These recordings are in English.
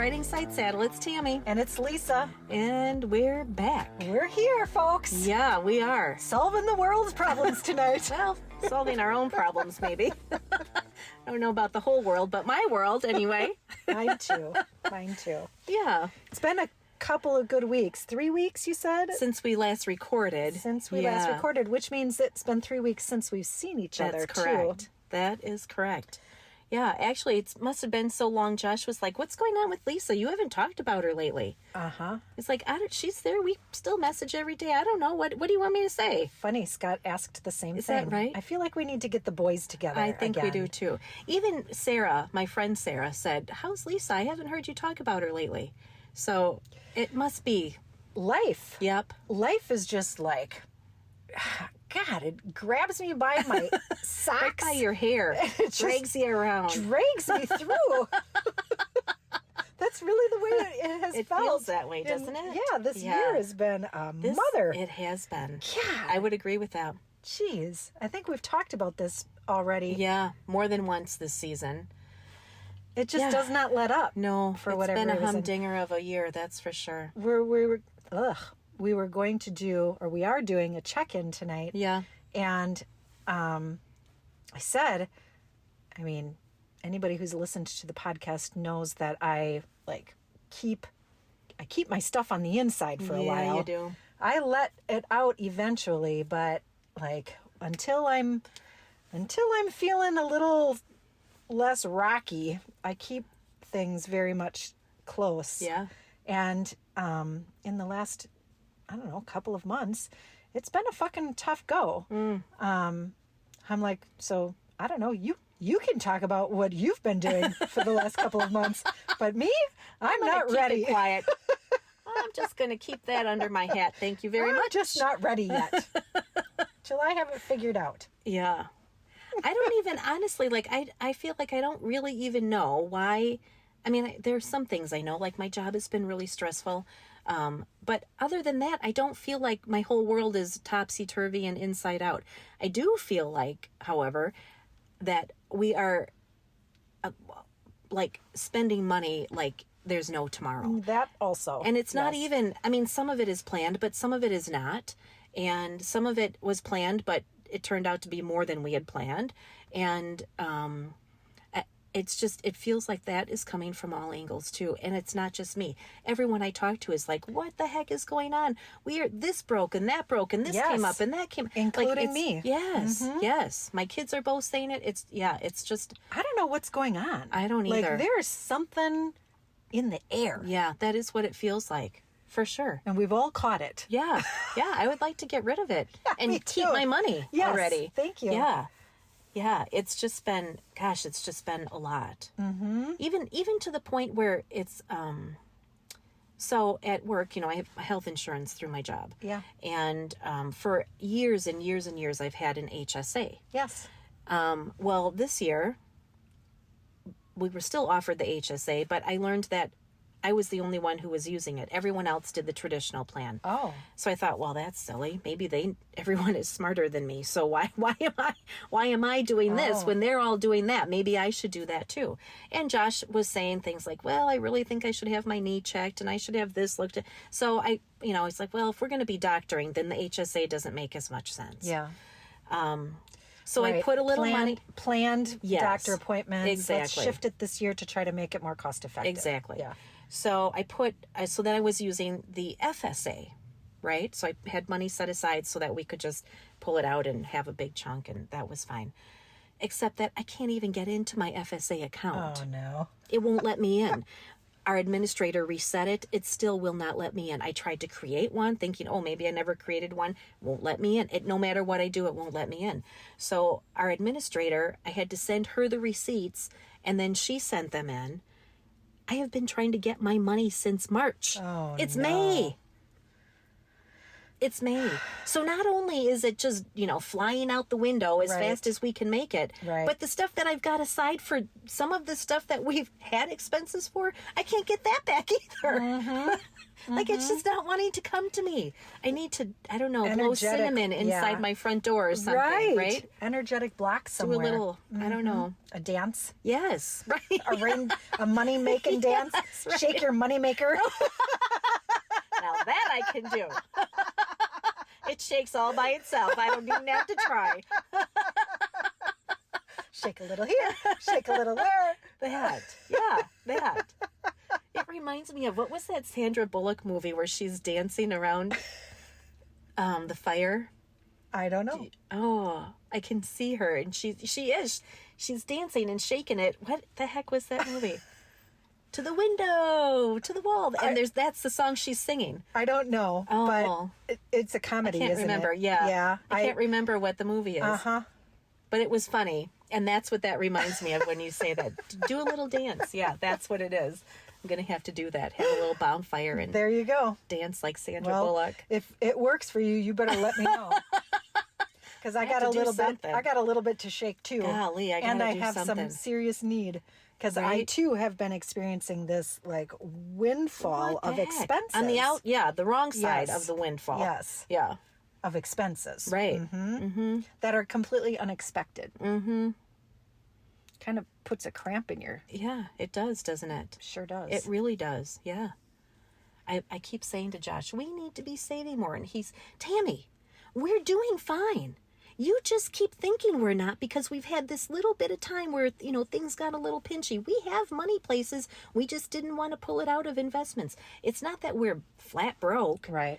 writing site Saddle. It's Tammy. And it's Lisa. And we're back. We're here, folks. Yeah, we are. Solving the world's problems tonight. Well, solving our own problems, maybe. I don't know about the whole world, but my world, anyway. Mine too. Yeah. It's been a couple of good weeks. 3 weeks, you said? Since we last recorded. Last recorded, which means it's been 3 weeks since we've seen each other, That's correct. too. That is correct. Yeah, actually, it must have been so long. Josh was like, what's going on with Lisa? You haven't talked about her lately. Uh-huh. It's like, she's there. We still message every day. I don't know. What do you want me to say? Funny, Scott asked the same thing. Is that right? I feel like we need to get the boys together I think again. we do, too. Even Sarah, my friend Sarah, said, how's Lisa? I haven't heard you talk about her lately. So it must be. Life. Yep. Life is just like... God, it grabs me by my socks. Right by your hair. It drags you around. Drags me through. That's really the way it has It felt. feels that way, doesn't it? Yeah, this year has been a mother. It has been. Yeah. I would agree with that. Jeez. I think we've talked about this already. Yeah, more than once this season. It just does not let up. No, for whatever reason. It's been a reason. humdinger of a year, that's for sure. We were going to do, or we are doing, a check-in tonight. Yeah. And I said, I mean, anybody who's listened to the podcast knows that I keep my stuff on the inside for a while. Yeah, you do. I let it out eventually, but until I'm feeling a little less rocky, I keep things very much close. Yeah. And in the last, I don't know, couple of months, it's been a fucking tough go. I'm like, so I don't know, you can talk about what you've been doing for the last couple of months, but me, I'm not ready. Keep it quiet. I'm just going to keep that under my hat. Thank you very much. I'm just not ready yet. Till I have it figured out. Yeah. I don't even, honestly, I feel like I don't really even know why. I mean, there's some things I know, like my job has been really stressful. But other than that, I don't feel like my whole world is topsy-turvy and inside out. I do feel like, however, that we are spending money like there's no tomorrow. That also. And it's not even, I mean, some of it is planned, but some of it is not. And some of it was planned, but it turned out to be more than we had planned. And it's just, it feels like that is coming from all angles too. And it's not just me. Everyone I talk to is like, what the heck is going on? We are this broke and that broke and this came up and that came. Including me. Yes. Mm-hmm. Yes. My kids are both saying it. It's just. I don't know what's going on. I don't either. Like there's something in the air. Yeah. That is what it feels like. For sure. And we've all caught it. Yeah. Yeah. I would like to get rid of it and keep my money already. Thank you. Yeah. Yeah. It's just been a lot. Mm-hmm. Even to the point where it's, so at work, I have health insurance through my job. Yeah. And, for years and years and years, I've had an HSA. Yes. Well, this year we were still offered the HSA, but I learned that I was the only one who was using it. Everyone else did the traditional plan. Oh. So I thought, well, that's silly. Maybe everyone is smarter than me. So why am I doing this when they're all doing that? Maybe I should do that too. And Josh was saying things like, well, I really think I should have my knee checked and I should have this looked at. So it's like, well, if we're going to be doctoring, then the HSA doesn't make as much sense. Yeah. So I put a little money. Planned doctor appointments. Exactly. Let's shift it this year to try to make it more cost effective. Exactly. Yeah. So so then I was using the FSA, right? So I had money set aside so that we could just pull it out and have a big chunk, and that was fine. Except that I can't even get into my FSA account. Oh, no. It won't let me in. Our administrator reset it. It still will not let me in. I tried to create one thinking, maybe I never created one. Won't let me in. No matter what I do, it won't let me in. So our administrator, I had to send her the receipts and then she sent them in. I have been trying to get my money since March. Oh, it's no. May. It's May. So not only is it just, flying out the window as Right. fast as we can make it, Right. but the stuff that I've got aside for some of the stuff that we've had expenses for, I can't get that back either. Like, it's just not wanting to come to me. I need to, I don't know, blow Energetic, cinnamon inside yeah. my front door or something, right? Energetic block Do somewhere. a little, I don't know. A dance. Yes, right. A money making dance. Yes, right. Shake your money maker. Now that I can do. It shakes all by itself. I don't even have to try. Shake a little here. Shake a little there. That. It reminds me of, what was that Sandra Bullock movie where she's dancing around the fire? I don't know. Oh, I can see her, and she's dancing and shaking it. What the heck was that movie? To the window, to the wall, and that's the song she's singing. I don't know, Oh. but it's a comedy, I can't isn't remember. it? Yeah, Yeah. I can't remember what the movie is. But it was funny, and that's what that reminds me of when you say that. Do a little dance. Yeah, that's what it is. I'm gonna have to do that. Have a little bonfire and There you go. dance like Sandra Well, Bullock. if it works for you, you better let me know. Because I got have a to do little bit. something. I got a little bit to shake too. Golly, I and gotta I do have something. some serious need because I Right? too have been experiencing this like windfall What the of heck? expenses. On the wrong side Yes. of the windfall. Yes. Yeah. Of expenses. Right. That are completely unexpected. Kind of puts a cramp in your. Yeah, it does, doesn't it? Sure does. It really does. Yeah. I keep saying to Josh, we need to be saving more. And he's, Tammy, we're doing fine. You just keep thinking we're not because we've had this little bit of time where, things got a little pinchy. We have money places. We just didn't want to pull it out of investments. It's not that we're flat broke, Right.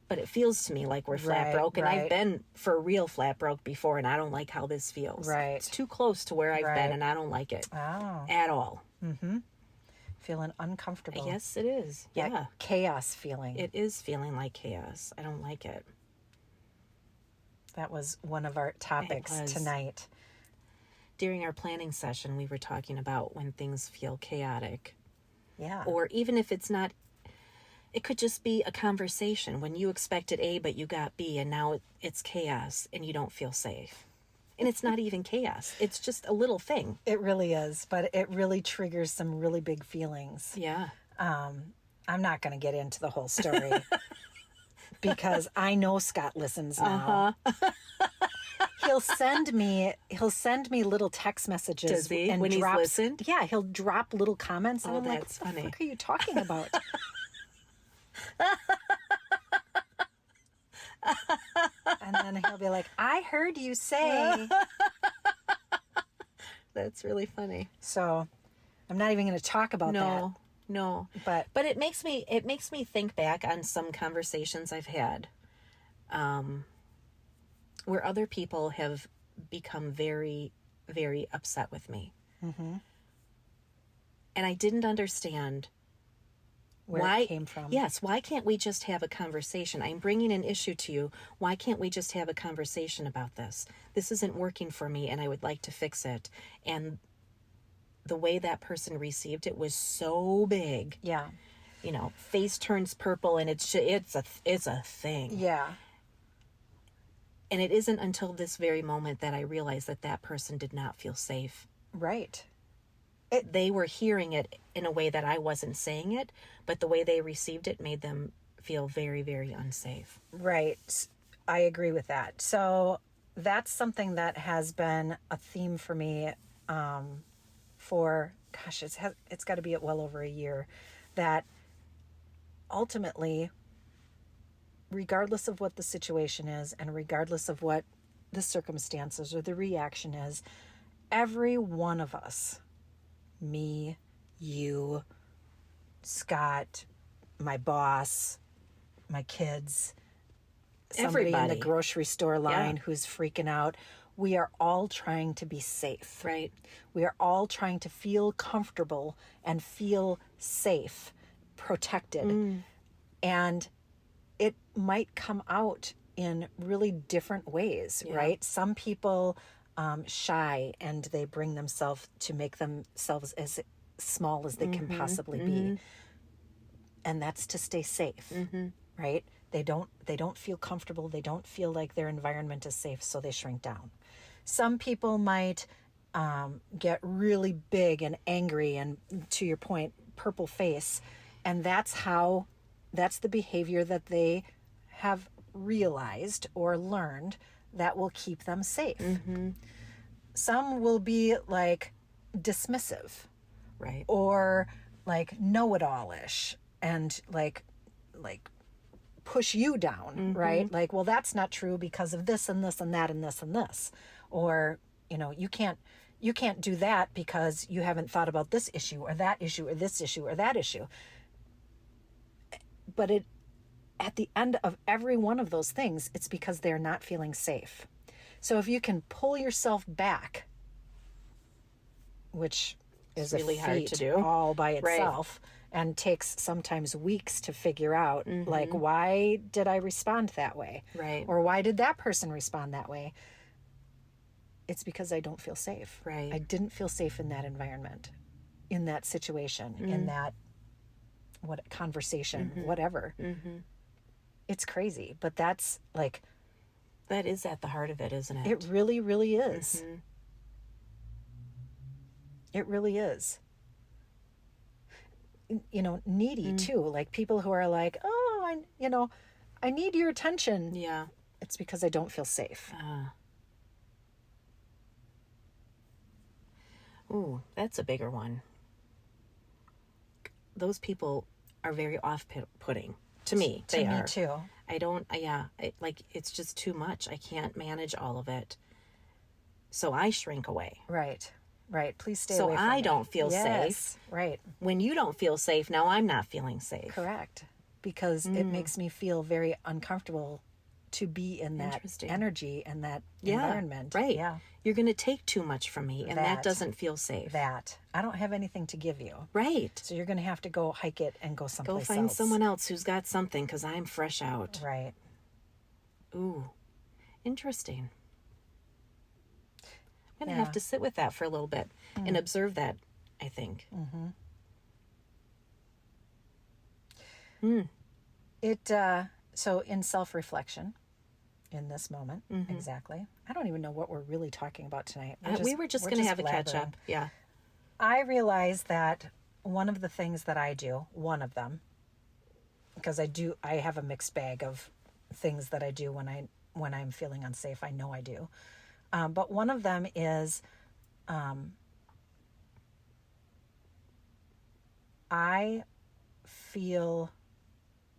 but it feels to me like we're flat Right, broke. And right. I've been for real flat broke before, and I don't like how this feels. Right. It's too close to where I've Right. been, and I don't like it Oh. at all. Feeling uncomfortable. Yes, it is. That Yeah. chaos feeling. It is feeling like chaos. I don't like it. That was one of our topics was. tonight. During our planning session, we were talking about when things feel chaotic, Yeah. or even if it's not, it could just be a conversation when you expected A, but you got B, and now it's chaos and you don't feel safe. And it's not even chaos. It's just a little thing. It really is, but it really triggers some really big feelings. Yeah. I'm not going to get into the whole story because I know Scott listens now. He'll send me little text messages. Does he? And When he's drops, listened? Yeah, he'll drop little comments. And Oh, I'm like, that's what the funny. fuck are you talking about? And then he'll be like, I heard you say. That's really funny. So I'm not even going to talk about No. that. But it makes me think back on some conversations I've had where other people have become very, very upset with me. Mm-hmm. And I didn't understand Where why it came from. Yes, why can't we just have a conversation? I'm bringing an issue to you. Why can't we just have a conversation about this? This isn't working for me and I would like to fix it. And the way that person received it was so big. Yeah. Face turns purple and it's a thing. Yeah. And it isn't until this very moment that I realized that person did not feel safe. Right. They were hearing it in a way that I wasn't saying it, but the way they received it made them feel very, very unsafe. Right. I agree with that. So that's something that has been a theme for me for, gosh, it's got to be well over a year, that ultimately, regardless of what the situation is and regardless of what the circumstances or the reaction is, every one of us, me, you, Scott, my boss, my kids, somebody in Everybody. the grocery store line Yeah. who's freaking out, we are all trying to be safe. Right. We are all trying to feel comfortable and feel safe, protected. And it might come out in really different ways, right? Some people shy and they bring themselves to make themselves as small as they can possibly be. And that's to stay safe, right? They don't feel comfortable. They don't feel like their environment is safe, so they shrink down. Some people might get really big and angry and, to your point, purple face, and that's the behavior that they have realized or learned that will keep them safe. Some will be like dismissive, Right. or like know-it-all-ish, and like push you down, right? Like, well, that's not true because of this and this and that and this and this, or you can't do that because you haven't thought about this issue or that issue or this issue or that issue. But at the end of every one of those things, it's because they're not feeling safe. So if you can pull yourself back, which is really a hard feat to do all by itself, and takes sometimes weeks to figure out, like, why did I respond that way? Right. Or why did that person respond that way? It's because I don't feel safe. Right. I didn't feel safe in that environment, in that situation, in that conversation, whatever. It's crazy, but that's like, that is at the heart of it, isn't it? it really, really is. It really is. Needy too. Like people who are like, oh, I need your attention. Yeah. It's because I don't feel safe. Ooh, that's a bigger one. Those people are very off-putting to me. To They me are. too. I don't. Yeah. It's just too much. I can't manage all of it. So I shrink away. Right. Please stay So away from I me. don't feel Yes. safe. Right. When you don't feel safe, now I'm not feeling safe. Correct. Because it makes me feel very uncomfortable to be in that Interesting. energy and that Yeah, environment. right. Yeah. You're going to take too much from me, and that That. doesn't feel safe. That. I don't have anything to give you. Right. So you're going to have to go hike it and go Go someplace find else. someone else who's got something, because I'm fresh out. Right. Ooh, interesting. I'm going to Yeah. have to sit with that for a little bit and observe that, I think. So in self-reflection, in this moment, exactly. I don't even know what we're really talking about tonight. We were just going to have a catch up. blabbering. Yeah. I realize that one of the things that I do, one of them, because I have a mixed bag of things that I do when I'm feeling unsafe. I know I do. But one of them is I feel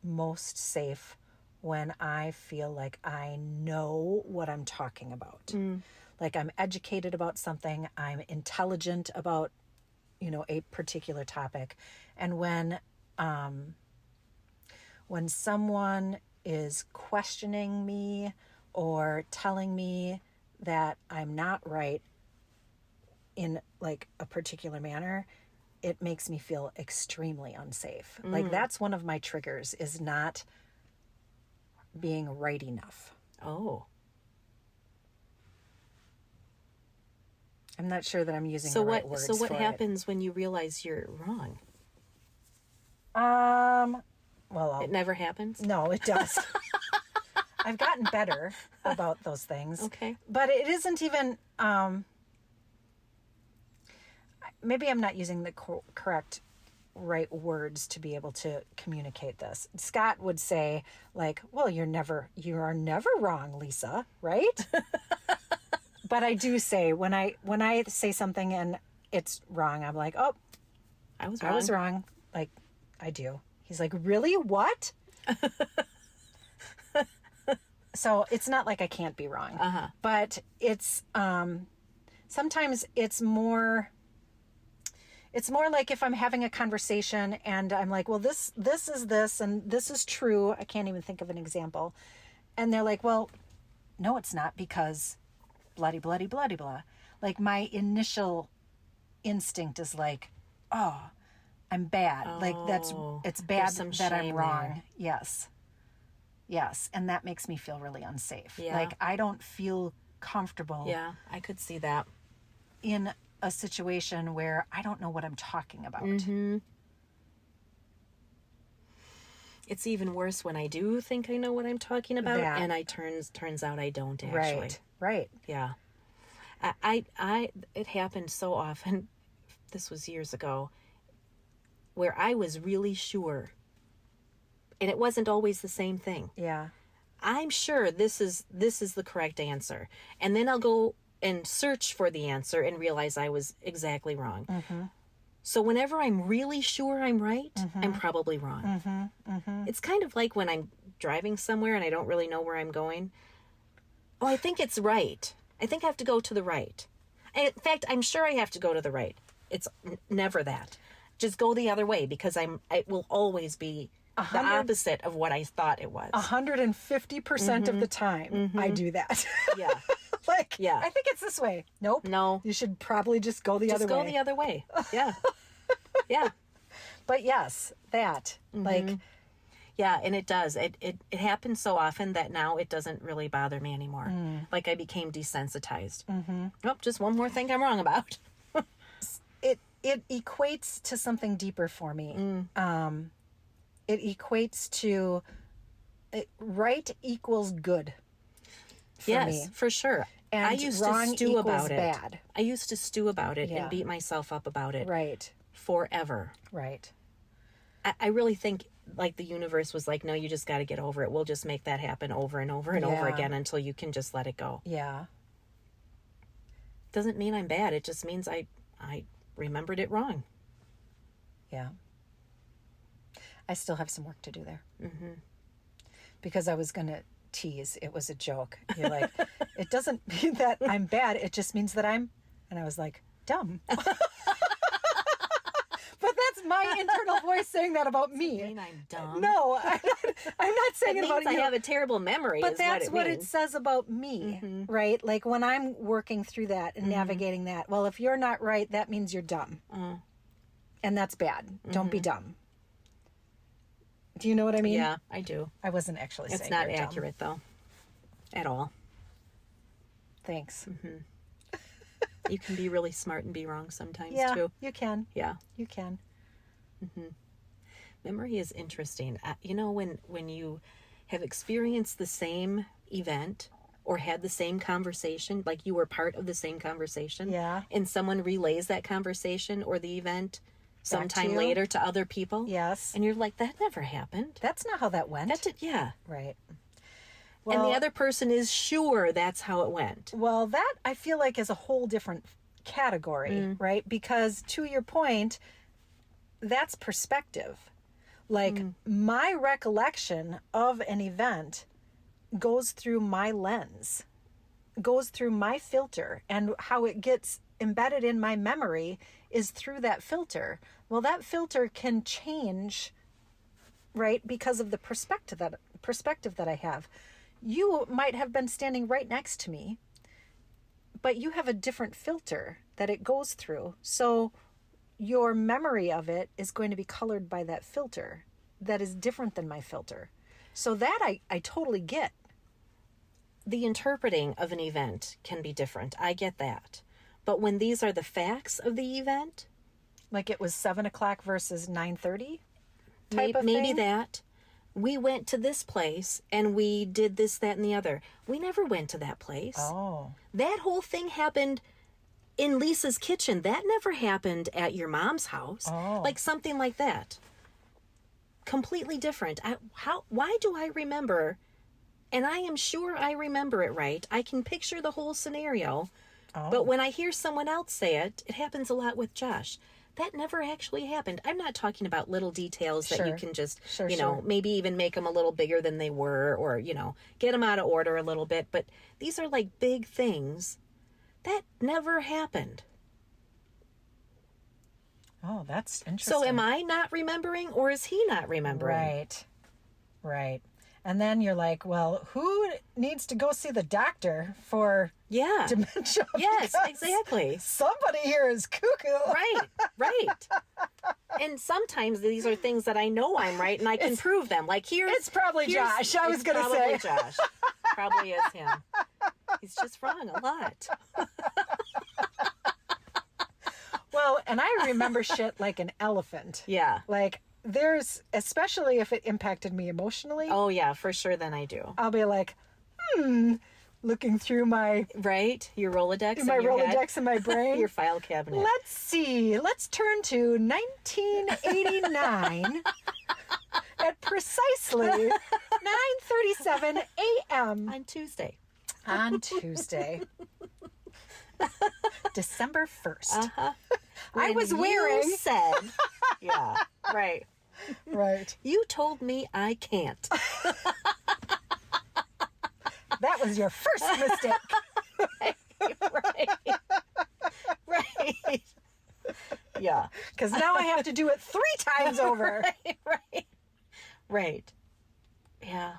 most safe when I feel like I know what I'm talking about. Like I'm educated about something, I'm intelligent about, a particular topic. And when someone is questioning me or telling me that I'm not right in like a particular manner, it makes me feel extremely unsafe. Like that's one of my triggers, is not being right enough. Oh. I'm not sure that I'm using the right words. So what for happens when you realize you're wrong? Well, It never happens? no, it does. I've gotten better about those things. Okay. But it isn't even, maybe I'm not using the correct right words to be able to communicate this. Scott would say like, well, you are never wrong, Lisa, right? But I do say when I say something and it's wrong, I'm like, oh, I was wrong. Like, I do. He's like, really? What? So it's not like I can't be wrong. But it's sometimes it's more like if I'm having a conversation and I'm like, well, this is this and this is true. I can't even think of an example. And they're like, well, no, it's not, because bloody, bloody, bloody, blah. Like my initial instinct is like, oh, I'm bad. Like it's bad some that I'm shame wrong. there. Yes. And that makes me feel really unsafe. Yeah. Like I don't feel comfortable Yeah, I could see that. in a situation where I don't know what I'm talking about. It's even worse when I do think I know what I'm talking about, That. and turns out I don't actually. Right. Yeah. It happened so often. This was years ago, where I was really sure, and it wasn't always the same thing. Yeah. I'm sure this is the correct answer, and then I'll go and search for the answer and realize I was exactly wrong. Mm-hmm. So whenever I'm really sure I'm right, Mm-hmm. I'm probably wrong. Mm-hmm. Mm-hmm. It's kind of like when I'm driving somewhere and I don't really know where I'm going. Oh, I think it's right. I think I have to go to the right. In fact, I'm sure I have to go to the right. It's never that. Just go the other way, because it will always be the opposite of what I thought it was. 150% of the time, I do that. Yeah. Like, Yeah. I think it's this way. Nope. No. You should probably just go the other way. Just go the other way. Yeah. Yeah. But yes, that. Like, Yeah, and it does. It happens so often that now it doesn't really bother me anymore. Like I became desensitized. Oh, just one more thing I'm wrong about. it equates to something deeper for me. It equates to right equals good for me. For sure. And I used wrong to stew equals about it. bad. I used to stew about it Yeah. and beat myself up about it Right. forever. Right. I really think like the universe was like, no, you just got to get over it. We'll just make that happen over and over and over Yeah. again until you can just let it go. Yeah. Doesn't mean I'm bad. It just means I remembered it wrong. Yeah. I still have some work to do there. Because I was going to tease. It was a joke. You're like, it doesn't mean that I'm bad. It just means that I'm, and I was like, dumb. But that's my internal voice saying that about me. I mean I'm dumb. No, I'm not saying It it about means I you. have a terrible memory. But is that's what it means. says about me, right? Like when I'm working through that and navigating that, well, if you're not right, that means you're dumb. And that's bad. Don't be dumb. Do you know what I mean? Yeah, I do. I wasn't actually saying It's not you're dumb. accurate though, at all. Thanks. You can be really smart and be wrong sometimes Yeah, too. you can. Yeah. You can. Memory is interesting. You know, when you have experienced the same event or had the same conversation, like you were part of the same conversation, Yeah. and someone relays that conversation or the event sometime you? later to other people, Yes. and you're like, that never happened. That's not how that went. That did, yeah. Right. And the other person is sure that's how it went. Well, that I feel like is a whole different category, right? Because to your point, that's perspective. Like my recollection of an event goes through my lens, goes through my filter, and how it gets embedded in my memory is through that filter. Well, that filter can change, right? Because of the perspective that I have. You might have been standing right next to me, but you have a different filter that it goes through. So your memory of it is going to be colored by that filter that is different than my filter. So that I totally get. The interpreting of an event can be different. I get that. But when these are the facts of the event, Like it was 7:00 versus 9:30 type of maybe thing? that. We went to this place and we did this, that, and the other. We never went to that place. Oh. That whole thing happened in Lisa's kitchen. That never happened at your mom's house. Oh. Like something like that. Completely different. Why do I remember? And I am sure I remember it right. I can picture the whole scenario. Oh. But when I hear someone else say it, it happens a lot with Josh. That never actually happened. I'm not talking about little details that you Sure. can just, Sure, you know, sure. maybe even make them a little bigger than they were, or, you know, get them out of order a little bit. But these are like big things. That never happened. Oh, that's interesting. So am I not remembering, or is he not remembering? Right. Right. And then you're like, well, who needs to go see the doctor for Yeah. dementia? Yes, Because exactly. Somebody here is cuckoo. Right. And sometimes these are things that I know I'm right and I can prove them. Like It's probably Josh. I was it's gonna probably say. Josh. Probably is him. He's just wrong a lot. Well, and I remember shit like an elephant. Yeah. Like there's, especially if it impacted me emotionally, Oh, yeah, for sure. Then I do. I'll be like, looking through my Right? Your Rolodex in my your head? Rolodex in my brain. Your file cabinet. Let's see. Let's turn to 1989 at precisely 9:37 a.m. On Tuesday. on Tuesday, December 1st. Uh-huh. I When was you wearing. said, yeah, right. Right. You told me I can't. That was your first mistake. Right. Right. Yeah. Because now I have to do it 3 times over. Right. Right. Yeah.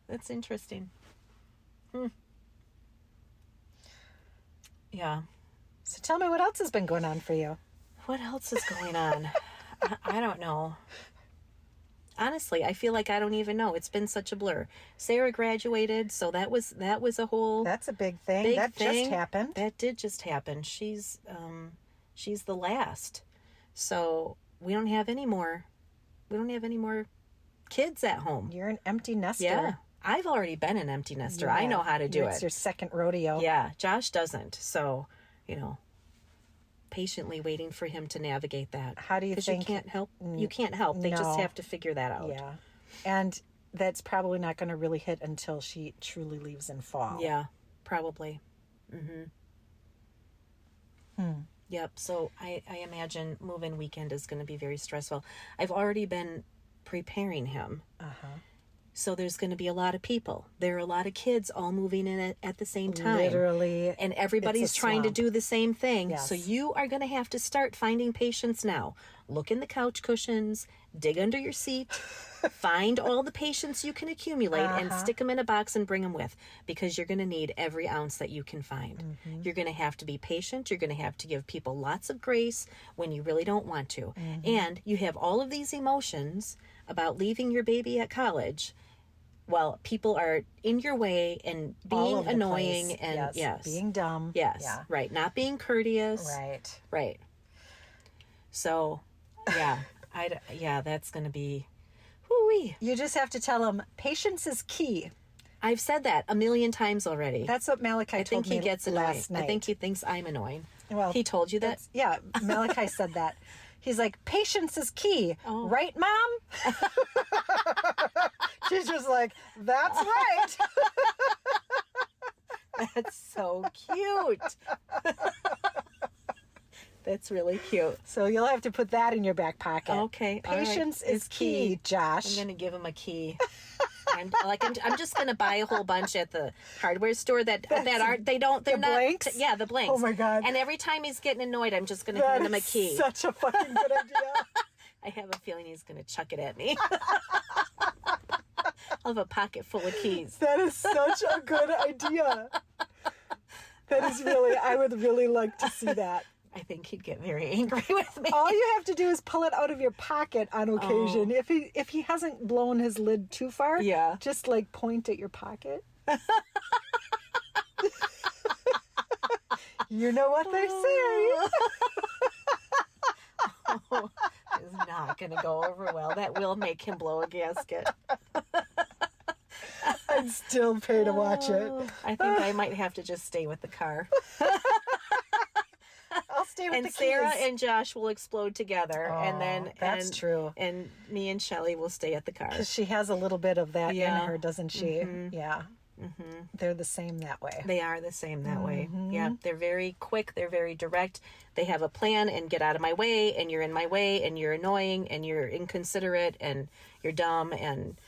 That's interesting. Yeah. So tell me what else has been going on for you. What else is going on? I don't know. Honestly, I feel like I don't even know. It's been such a blur. Sarah graduated, so that was a whole That's a big thing. big That thing. just happened. That did just happen. She's the last. So we don't have any more. We don't have any more kids at home. You're an empty nester. Yeah. I've already been an empty nester. I know how to do It's it. your second rodeo. Yeah, Josh doesn't. So, patiently waiting for him to navigate that. How do you 'Cause think? you can't help? You can't help. They just no. have to figure that out. Yeah. And that's probably not going to really hit until she truly leaves in fall. Yeah, probably. Yep. So I imagine move-in weekend is going to be very stressful. I've already been preparing him. So there's going to be a lot of people. There are a lot of kids all moving in at the same time. Literally. And everybody's trying to swamp. do the same thing. Yes. So you are going to have to start finding patients now. Look in the couch cushions, dig under your seat, find all the patients you can accumulate and stick them in a box and bring them with, because you're going to need every ounce that you can find. You're going to have to be patient. You're going to have to give people lots of grace when you really don't want to. And you have all of these emotions about leaving your baby at college. Well, people are in your way and All being over the annoying place. and yes. Being dumb. Yes. Yeah. Right. Not being courteous. Right. Right. So, yeah. That's going to be whoo-wee. You just have to tell them patience is key. I've said that a million times already. That's what Malachi I told think he me gets annoyed. last night. I think he thinks I'm annoying. Well, he told you that? Yeah, Malachi said that. He's like, patience is key. Oh. Right, Mom? She's just like, that's right. That's so cute. That's really cute. So you'll have to put that in your back pocket. Okay. all right. Patience is key, Josh. I'm going to give him a key. I'm just going to buy a whole bunch at the hardware store that aren't, they're not. blanks? Yeah, the blanks. Oh my God. And every time he's getting annoyed, I'm just going to That hand him a is key. such a fucking good idea. I have a feeling he's going to chuck it at me. I'll have a pocket full of keys. That is such a good idea. That is really, I would really like to see that. I think he'd get very angry with me. All you have to do is pull it out of your pocket on occasion. If he hasn't blown his lid too far, Yeah. just like point at your pocket. You know what they say. Oh, it's not going to go over well. That will make him blow a gasket. I'd still pay to watch it. I think I might have to just stay with the car. I'll stay with And the Sarah keys. and Josh will explode together, and then that's true. And me and Shelly will stay at the car. Because she has a little bit of that Yeah. in her, doesn't she? Yeah. They're the same that way. They are the same that way. Yeah, they're very quick. They're very direct. They have a plan and get out of my way, and you're in my way, and you're annoying, and you're inconsiderate, and you're dumb, and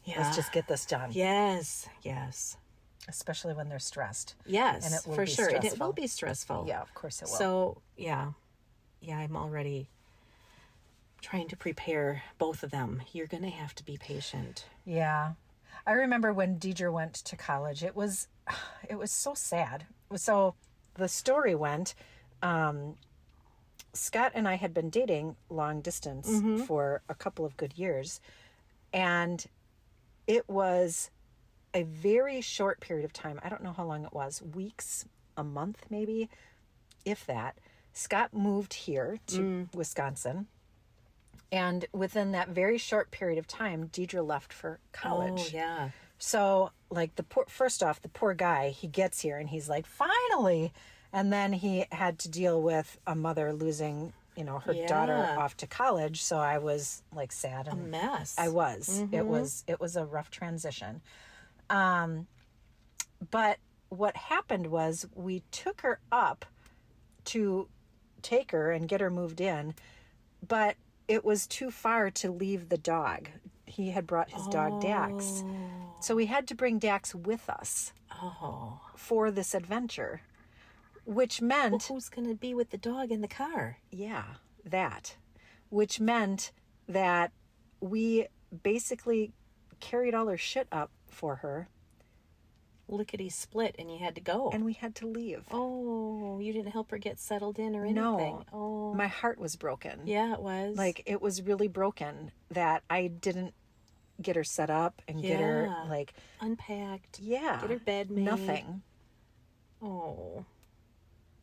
yeah. Let's just get this done. Yes. Especially when they're stressed. Yes, And it will for be sure. And it stressful. will be stressful. Yeah, of course it will. So, yeah, I'm already trying to prepare both of them. You're going to have to be patient. Yeah. I remember when Deidre went to college, it was so sad. So the story went, Scott and I had been dating long distance for a couple of good years. And it was a very short period of time. I don't know how long it was, weeks, a month maybe, if that. Scott moved here to Wisconsin. And within that very short period of time, Deidre left for college. Oh, yeah. So, like, first off, the poor guy, he gets here and he's like, finally. And then he had to deal with a mother losing, her daughter off to college. So I was like sad and a mess. I was. It was a rough transition. But what happened was we took her up to take her and get her moved in, but it was too far to leave the dog. He had brought his dog Dax. So we had to bring Dax with us for this adventure, which meant... Well, who's going to be with the dog in the car? Yeah, that. Which meant that we basically carried all her shit up for her. Lickety split, and you had to go. And we had to leave. Oh, you didn't help her get settled in or anything? No. Oh. My heart was broken. Yeah, it was. Like, it was really broken that I didn't get her set up and get her, like... unpacked. Yeah. Get her bed made. Nothing. Oh.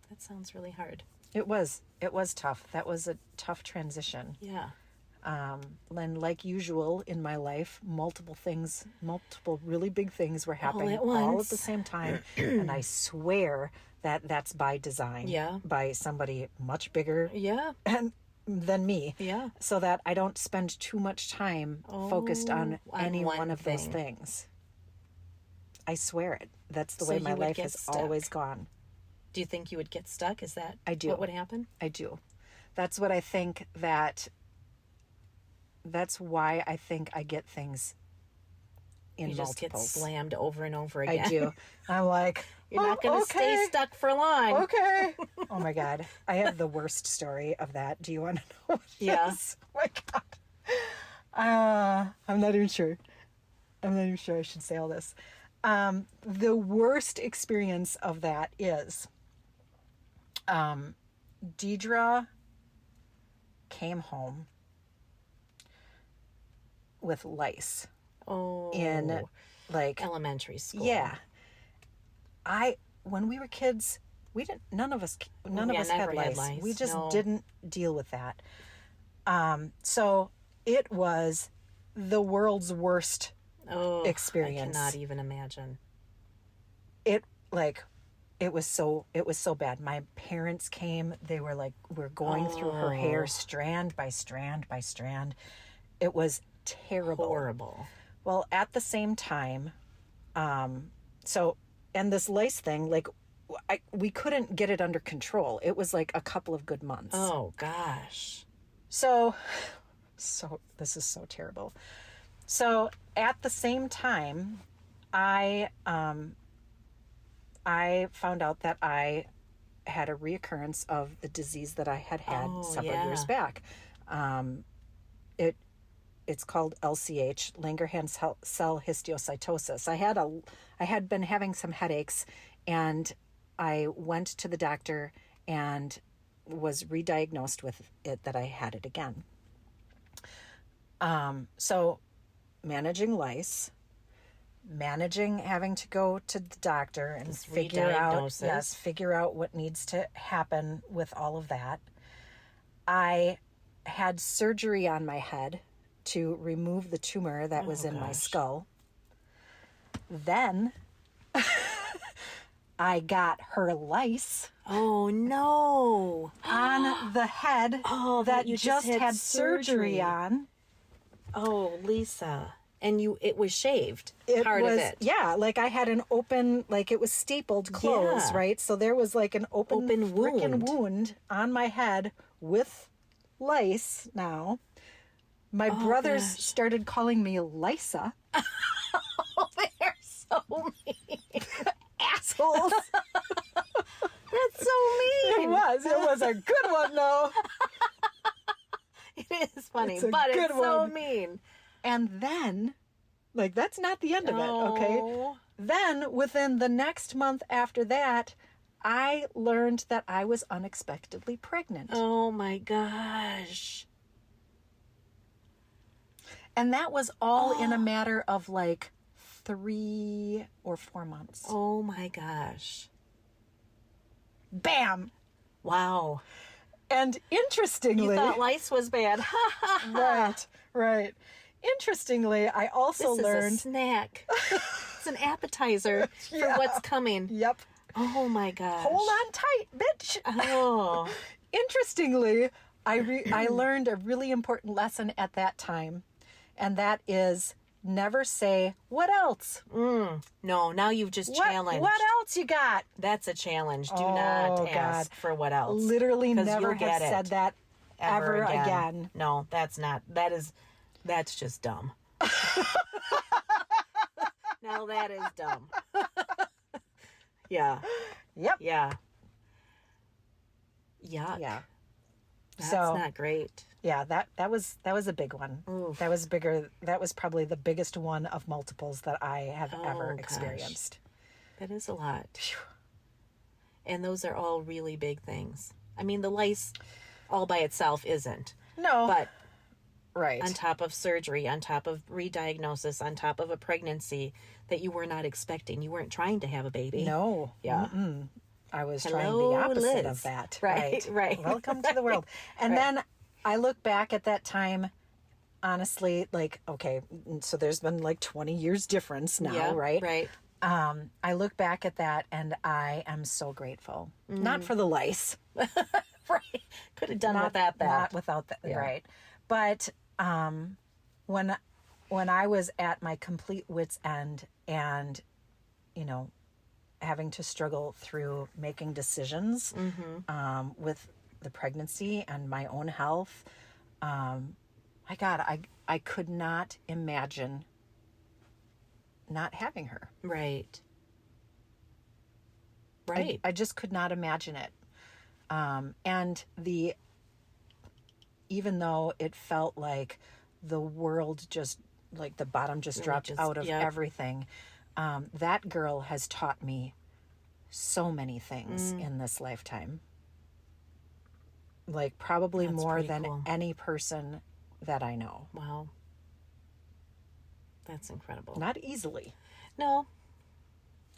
That sounds really hard. It was. It was tough. That was a tough transition. Yeah. And like usual in my life, multiple really big things were happening all at the same time. And I swear that that's by design. Yeah. By somebody much bigger than me. Yeah. So that I don't spend too much time focused on any one of those things. I swear it. That's the way my life has always gone. Do you think you would get stuck? Is that I do. What would happen? I do. That's what I think that's why I think I get things in you multiples. You just get slammed over and over again. I do. I'm like, you're not going to stay stuck for long. Okay. Oh my God. I have the worst story of that. Do you want to know what it is? Oh my God. I'm not even sure. I should say all this. The worst experience of that is Deidre came home with lice. In like elementary school. Yeah. When we were kids, none of us had lice. We just didn't deal with that. So it was the world's worst experience. I cannot even imagine. It was so bad. My parents came, they were like, we're going through her hair strand by strand by strand. It was terrible. Horrible. Well, at the same time, and this lice thing, like, we couldn't get it under control. It was like a couple of good months. Oh, gosh. So this is so terrible. So at the same time, I found out that I had a reoccurrence of the disease that I had several years back. It's called LCH, Langerhans cell histiocytosis. I had been having some headaches, and I went to the doctor and was re-diagnosed with it, that I had it again. So managing lice, managing having to go to the doctor and figure out what needs to happen with all of that. I had surgery on my head to remove the tumor that was in my skull. Then I got her lice. Oh no! On the head that you just had surgery on. Oh, Lisa. And it was shaved. Part of it. Yeah, like I had an open, like it was stapled closed, right? So there was like an open wound on my head with lice now. My brothers started calling me Lisa. Oh, they're so mean. Assholes. That's so mean. It was a good one though. It is funny, but it's so mean. And then, like, that's not the end of it, okay? Then, within the next month after that, I learned that I was unexpectedly pregnant. Oh my gosh. And that was all in a matter of like 3 or 4 months. Oh my gosh. Bam! Wow. And interestingly, You thought lice was bad. Ha ha ha. right. Interestingly, I also This learned. is a snack. It's an appetizer for Yeah. what's coming. Yep. Oh my gosh. Hold on tight, bitch. Oh. Interestingly, I learned a really important lesson at that time, and that is never say, what else? No, now you've just challenged. What else you got? That's a challenge. Do not ask for what else. Literally 'Cause never you'll get have said it that ever again. No, that's just dumb. Now that is dumb. Yeah. Yep. Yeah. Yuck. Yeah. That's So- not great. Yeah, that was a big one. Oof. That was bigger. That was probably the biggest one of multiples that I have ever gosh. experienced. That is a lot. And those are all really big things. I mean, the lice all by itself isn't. No, But right. on top of surgery, on top of re-diagnosis, on top of a pregnancy that you were not expecting. You weren't trying to have a baby. No. Yeah. I was Hello, trying the opposite Liz. of that. Right. Welcome to the world. And then I look back at that time, honestly, like, okay, so there's been like 20 years difference now, Yeah, right? Right. I look back at that and I am so grateful. Not for the lice. Right. Could have done without that. Not without that, right. But when I was at my complete wit's end and, you know, having to struggle through making decisions with the pregnancy and my own health, I could not imagine not having her. Right. Right. I just could not imagine it. And even though it felt like the world just, like the bottom just dropped out of everything, that girl has taught me so many things in this lifetime. Like probably That's more pretty than cool. any person that I know. Wow. That's incredible. Not easily. No,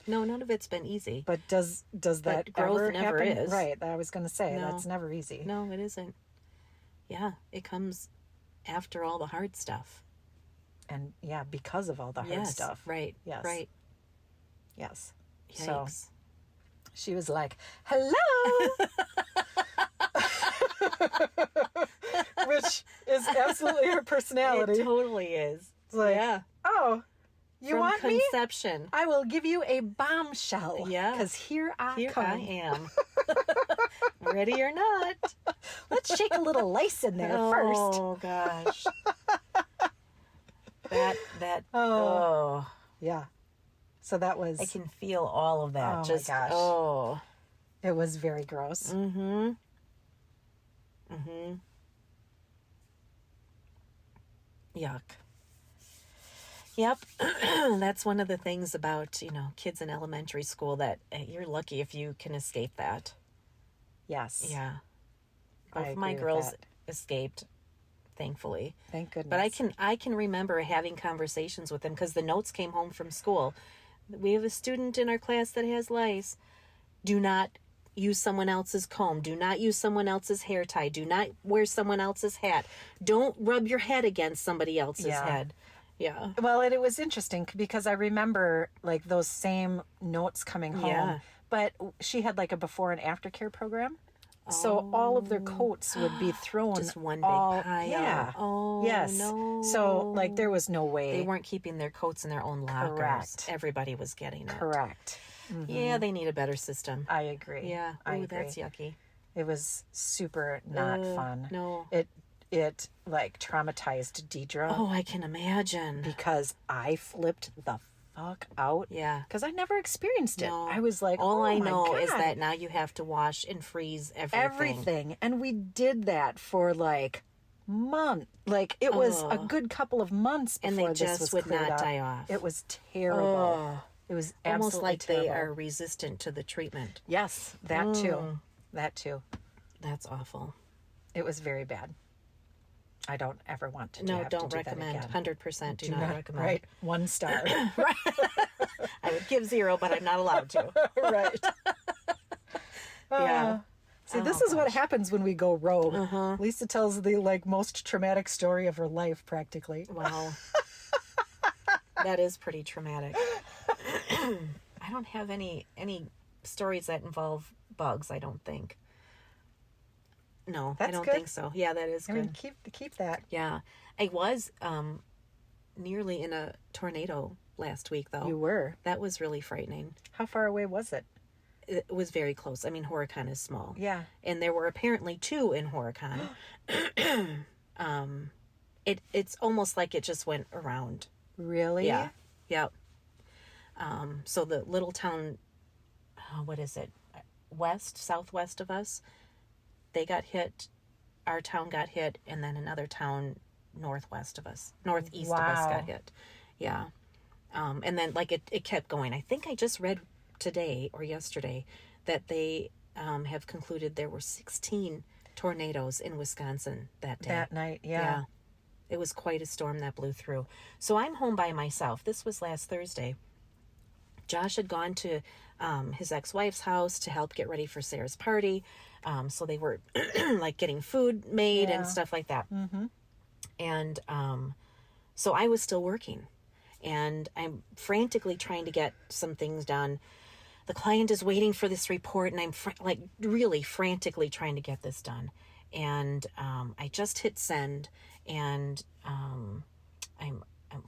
none of it's been easy. But does that growth ever never happen? is. Right. I was going to say, No. that's never easy. No, it isn't. Yeah, it comes after all the hard stuff. And yeah, because of all the hard stuff. Right. Yes. Right. Yes. Yikes. So she was like, hello. Which is absolutely her personality. It totally is. It's like, yeah. oh, you From want me? conception. I will give you a bombshell. Yeah. Because here I Here come. I am. Ready or not. Let's shake a little lace in there first. Oh gosh. Oh. Yeah. So that was, I can feel all of that. Oh, my Just gosh. oh. it was very gross. Yuck. Yep. That's one of the things about, kids in elementary school that you're lucky if you can escape that. Yes. Yeah. I Both agree my with girls that. escaped, thankfully. Thank goodness. But I can remember having conversations with them because the notes came home from school. We have a student in our class that has lice. Do not use someone else's comb. Do not use someone else's hair tie. Do not wear someone else's hat. Don't rub your head against somebody else's head. Yeah. Well, and it was interesting because I remember like those same notes coming home. Yeah. But she had like a before and after care program. So all of their coats would be thrown Just one big all, pile. Yeah. Oh, yes. no. So like there was no way. They weren't keeping their coats in their own lockers. Correct. Everybody was getting it. Correct. Yeah, they need a better system. I agree. Yeah. I Ooh, agree. that's yucky. It was super not fun. No. It like traumatized Deidre Oh, I can imagine. because I flipped the fuck out. Yeah. Because I never experienced it. No. I was like, all oh I my know is God. that now you have to wash and freeze everything. And we did that for like like it was a good couple of months before And they this just was would cleared not up. die off. It was terrible. It was absolutely Almost like terrible. they are resistant to the treatment. Yes, that too. That too. That's awful. It was very bad. I don't ever want to No, have don't to do recommend. that again. 100% do not recommend. Right, 1 star. I would give 0, but I'm not allowed to. Right. Yeah. See, this is what happens when we go rogue. Lisa tells the most traumatic story of her life, practically. Wow. That is pretty traumatic. I don't have any stories that involve bugs, I don't think. No, That's I don't good. think so. Yeah, that is good. I mean, keep that. Yeah. I was nearly in a tornado last week, though. You were. That was really frightening. How far away was it? It was very close. I mean, Horicon is small. Yeah. And there were apparently 2 in Horicon. It's almost like it just went around. Really? Yeah. Yep. So the little town, what is it? Southwest of us, they got hit. Our town got hit, and then another town northeast of us got hit. Yeah. And then it kept going. I think I just read today or yesterday that they have concluded there were 16 tornadoes in Wisconsin that day. That night, yeah. It was quite a storm that blew through. So I'm home by myself. This was last Thursday. Josh had gone to his ex-wife's house to help get ready for Sarah's party. So they were getting food made and stuff like that. Mm-hmm. And so I was still working. And I'm frantically trying to get some things done. The client is waiting for this report, and I'm really frantically trying to get this done. And I just hit send, and I'm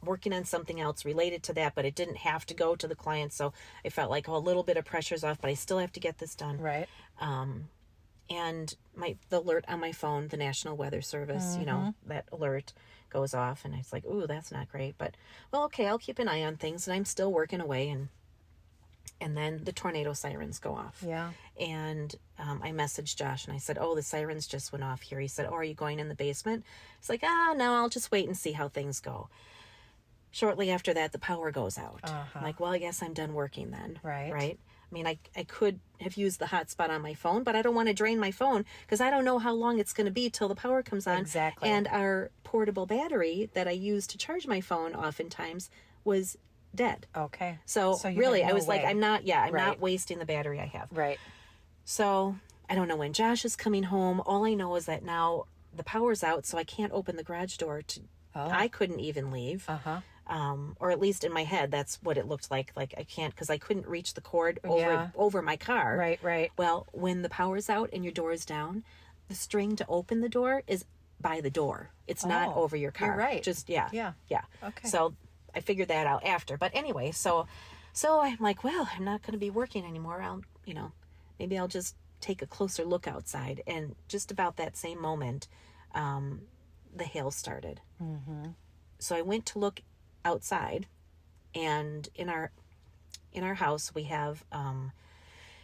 working on something else related to that, but it didn't have to go to the client, so I felt like a little bit of pressure's off, but I still have to get this done. Right. And the alert on my phone, the National Weather Service, that alert goes off, and it's like, ooh, that's not great. But, well, okay, I'll keep an eye on things, and I'm still working away, and then the tornado sirens go off. Yeah. And I messaged Josh, and I said, oh, the sirens just went off here. He said, oh, are you going in the basement? It's like, no, I'll just wait and see how things go. Shortly after that, the power goes out. I'm like, well, I guess I'm done working then. Right. Right? I mean, I could have used the hotspot on my phone, but I don't want to drain my phone because I don't know how long it's going to be till the power comes on. Exactly. And our portable battery that I use to charge my phone oftentimes was dead. Okay. So you really, had I no was like, way. I'm not Right. wasting the battery I have. Right. So I don't know when Josh is coming home. All I know is that now the power's out, so I can't open the garage door. I couldn't even leave. Or at least in my head, that's what it looked like. Like I can't, because I couldn't reach the cord over my car. Right. Well, when the power's out and your door is down, the string to open the door is by the door. It's not over your car. You're right. Just, Yeah. Okay. So I figured that out after. But anyway, so I'm like, well, I'm not going to be working anymore. Maybe I'll just take a closer look outside. And just about that same moment, the hail started. Mm-hmm. So I went to look outside, and in our house we have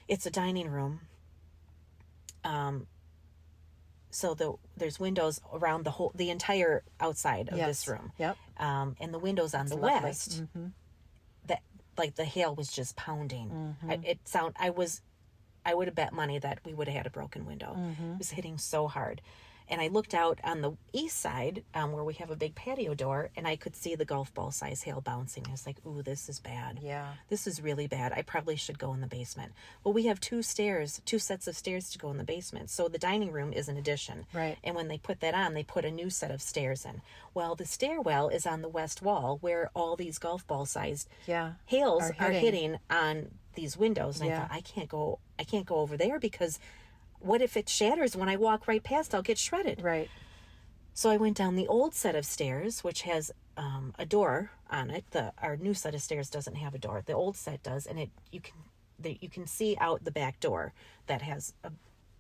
it's a dining room, so there's windows around the entire outside of this room. Yep. And the windows on the lovely. west, that the hail was just pounding. I would have bet money that we would have had a broken window. It was hitting so hard. And I looked out on the east side, where we have a big patio door, and I could see the golf ball size hail bouncing. I was like, ooh, this is bad. Yeah. This is really bad. I probably should go in the basement. Well, we have two sets of stairs to go in the basement. So the dining room is an addition. Right. And when they put that on, they put a new set of stairs in. Well, the stairwell is on the west wall where all these golf ball sized hails are hitting on these windows. And I thought, I can't go over there, because what if it shatters when I walk right past? I'll get shredded. Right. So I went down the old set of stairs, which has a door on it. Our new set of stairs doesn't have a door. The old set does, and you can see out the back door that has a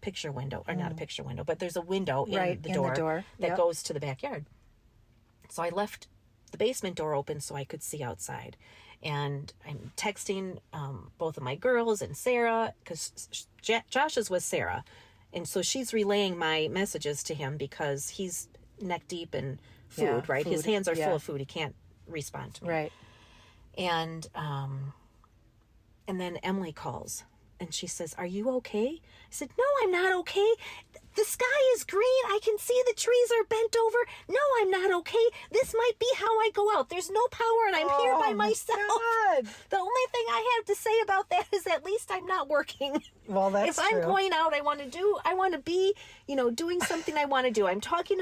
picture window, or not a picture window, but there's a window in the door that goes to the backyard. So I left the basement door open so I could see outside. And I'm texting both of my girls and Sarah, because Josh's was Sarah. And so she's relaying my messages to him because he's neck deep in food, right? Food. His hands are full of food. He can't respond to me. Right. And then Emily calls. and she says, "Are you okay?" I said, "No, I'm not okay. The sky is green. I can see the trees are bent over. No, I'm not okay. This might be how I go out. There's no power and I'm here by myself." God. The only thing I have to say about that is at least I'm not working. Well, that's if I'm true. going out, I want to be, doing something I want to do. I'm talking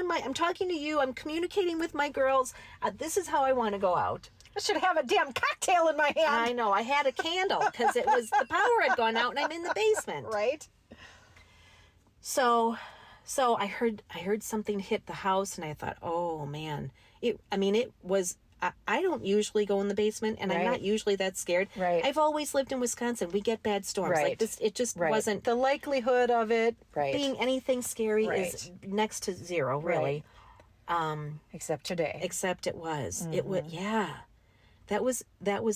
to you. I'm communicating with my girls. This is how I want to go out. I should have a damn cocktail in my hand. I know. I had a candle because the power had gone out and I'm in the basement. Right? So I heard something hit the house and I thought, oh man, it was, I don't usually go in the basement and I'm not usually that scared. Right. I've always lived in Wisconsin. We get bad storms. Right. Like this, it just Right. wasn't The likelihood of it being anything scary Right. is next to zero, really. Except today. Except it was, it was, yeah, that was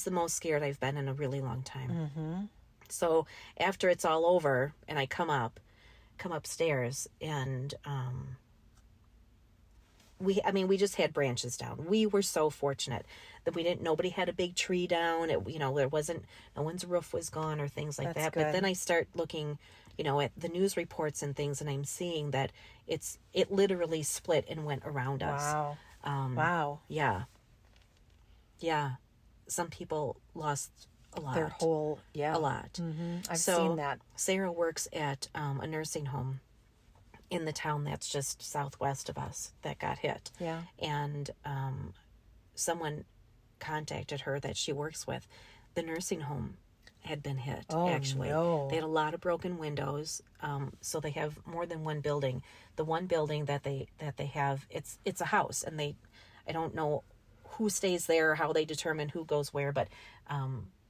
the most scared I've been in a really long time. Mm-hmm. So after it's all over and I come upstairs and we just had branches down. We were so fortunate that nobody had a big tree down. There wasn't, no one's roof was gone or things like That's that. good. But then I start looking, at the news reports and things, and I'm seeing that it literally split and went around us. Wow. Wow. Yeah. Some people lost a lot. Their whole, a lot. Mm-hmm. I've So, seen that. Sarah works at a nursing home in the town that's just southwest of us that got hit. Yeah. And someone contacted her that she works with. The nursing home had been hit, actually. No. They had a lot of broken windows. So they have more than one building. The one building that they have, it's a house, and I don't know who stays there or how they determine who goes where, but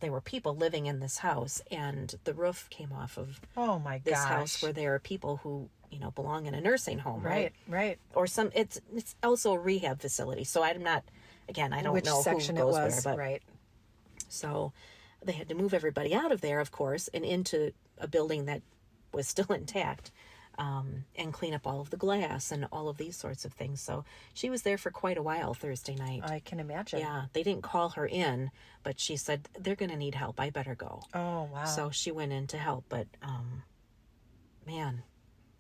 there were people living in this house, and the roof came off of Oh my this gosh. house where there are people who belong in a nursing home, right? Right. Or it's also a rehab facility. So I'm not, again, I don't Which know section who goes it was. where, but Right. so they had to move everybody out of there, of course, and into a building that was still intact, and clean up all of the glass and all of these sorts of things. So she was there for quite a while Thursday night. I can imagine. Yeah, they didn't call her in, but she said, they're going to need help. I better go. Oh, wow. So she went in to help, but man,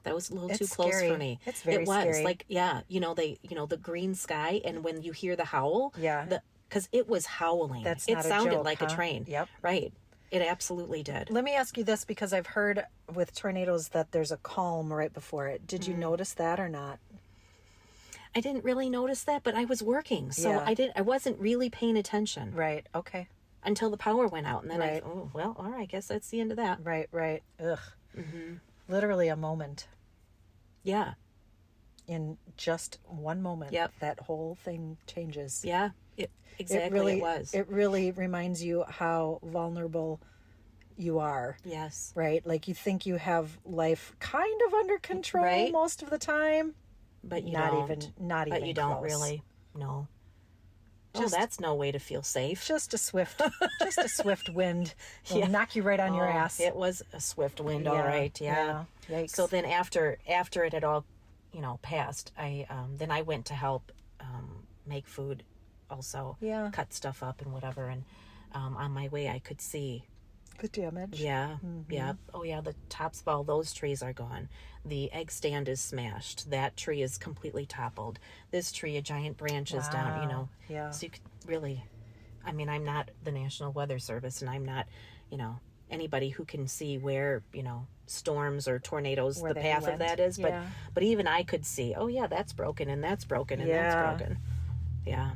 that was a little too It's close scary. for me. It's very It was scary. like, the green sky, and when you hear the howl, Yeah. because it was howling. That's it not a sounded joke, like huh? a train. Yep. Right. It absolutely did. Let me ask you this, because I've heard with tornadoes that there's a calm right before it. Did you notice that or not? I didn't really notice that, but I was working, so Yeah. I wasn't really paying attention Right. Okay. until the power went out, and then Right. all right, I guess that's the end of that. Right. Ugh. Mm-hmm. Literally a moment. Yeah. In just one moment, Yep. that whole thing changes. Yeah. Exactly. It was. It really reminds you how vulnerable you are, Yes. right? Like you think you have life kind of under control Right. most of the time, But you not don't. even But you don't close. really. No. Just- That's no way to feel safe. Just a swift wind will knock you right on your ass. It was a swift wind, all right. Yeah. Yikes. So then after it had all, passed, I then I went to help make food, also Yeah. cut stuff up and whatever. And on my way, I could see. the damage. Yeah. Yeah. Oh yeah. The tops of all those trees are gone. The egg stand is smashed. That tree is completely toppled. This tree, a giant branch is down. Wow. Yeah. So you could really, I'm not the National Weather Service, and I'm not, anybody who can see where, storms or tornadoes, Where the they path went. of that is. Yeah. But even I could see, oh yeah, that's broken and that's broken and Yeah. that's broken. Yeah.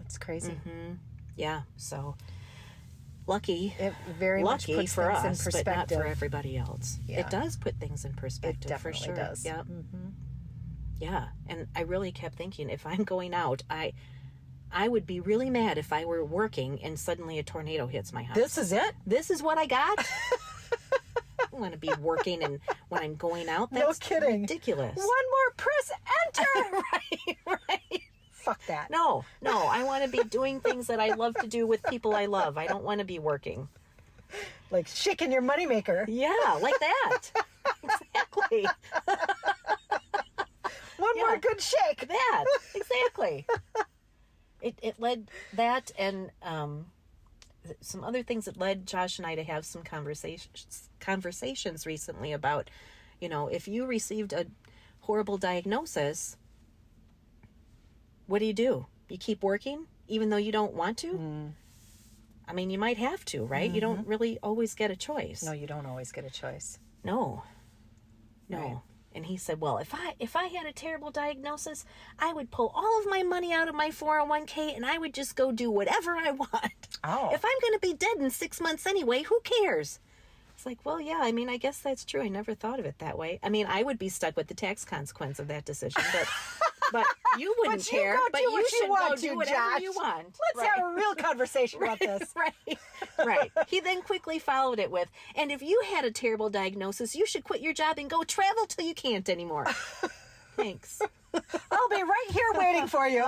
It's crazy. Mm-hmm. Yeah. So lucky. It very much Lucky puts for things us, in but perspective. not for everybody else. Yeah. It does put things in perspective. It definitely for sure. does. Yeah. Mm-hmm. Yeah. And I really kept thinking, if I'm going out, I would be really mad if I were working and suddenly a tornado hits my house. This is it? This is what I got? I don't want to be working and when I'm going out. No That's kidding. ridiculous. One more press enter. right. Fuck that. No. I want to be doing things that I love to do with people I love. I don't want to be working. Like shaking your moneymaker. Yeah, like that. Exactly. One more good shake. That. Exactly. It led that and some other things that led Josh and I to have some conversations recently about, if you received a horrible diagnosis, what do? You keep working even though you don't want to? I mean, you might have to, right? You don't really always get a choice. No, you don't always get a choice. No. Right. And he said, well, if I had a terrible diagnosis, I would pull all of my money out of my 401k and I would just go do whatever I want. Oh. If I'm going to be dead in 6 months anyway, who cares? It's like, well, yeah, I mean, I guess that's true. I never thought of it that way. I mean, I would be stuck with the tax consequence of that decision, but you wouldn't But you care. go But do you what should you want go to, do whatever Josh. you want. Let's have a real conversation about this. Right. He then quickly followed it with, and if you had a terrible diagnosis, you should quit your job and go travel till you can't anymore. Thanks. I'll be right here waiting for you.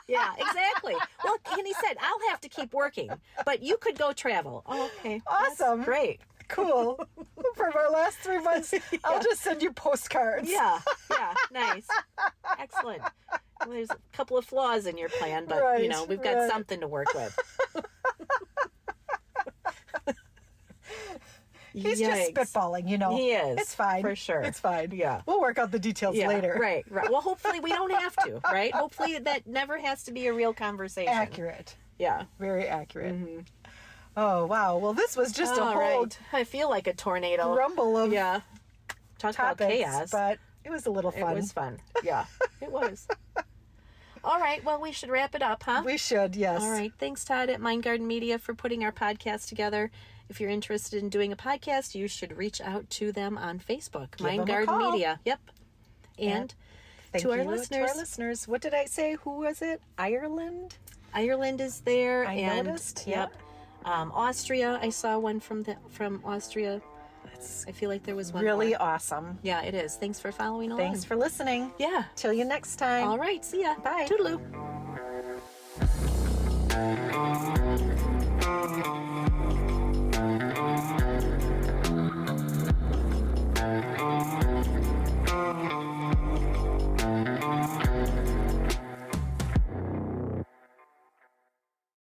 Yeah, exactly. Well, and he said, I'll have to keep working, but you could go travel. Oh, okay. Awesome. That's great. Cool. For our last 3 months, I'll just send you postcards. Yeah, nice. Excellent. Well, there's a couple of flaws in your plan, but, Right, we've got right. something to work with. He's just spitballing, He is. It's fine. For sure. It's fine. Yeah. We'll work out the details later. Right. Well, hopefully we don't have to, right? Hopefully that never has to be a real conversation. Accurate. Yeah. Very accurate. Oh, wow. Well, this was just a whole right. I feel like a tornado. rumble of Talk topics, about chaos. but it was a little fun. It was fun. Yeah, it was. All right. Well, we should wrap it up, huh? We should, yes. All right. Thanks, Todd, at Mind Garden Media for putting our podcast together. If you're interested in doing a podcast, you should reach out to them on Facebook. Give Mind them a Garden call. Media. Yep. And Thank to our you listeners. To our listeners. What did I say? Who was it? Ireland? Ireland is there. I noticed. Yep. Austria. I saw one from Austria. I feel like there was one Really more. awesome. Yeah, it is. Thanks for following along. Thanks for listening. Yeah. Till you next time. All right. See ya. Bye. Toodaloo.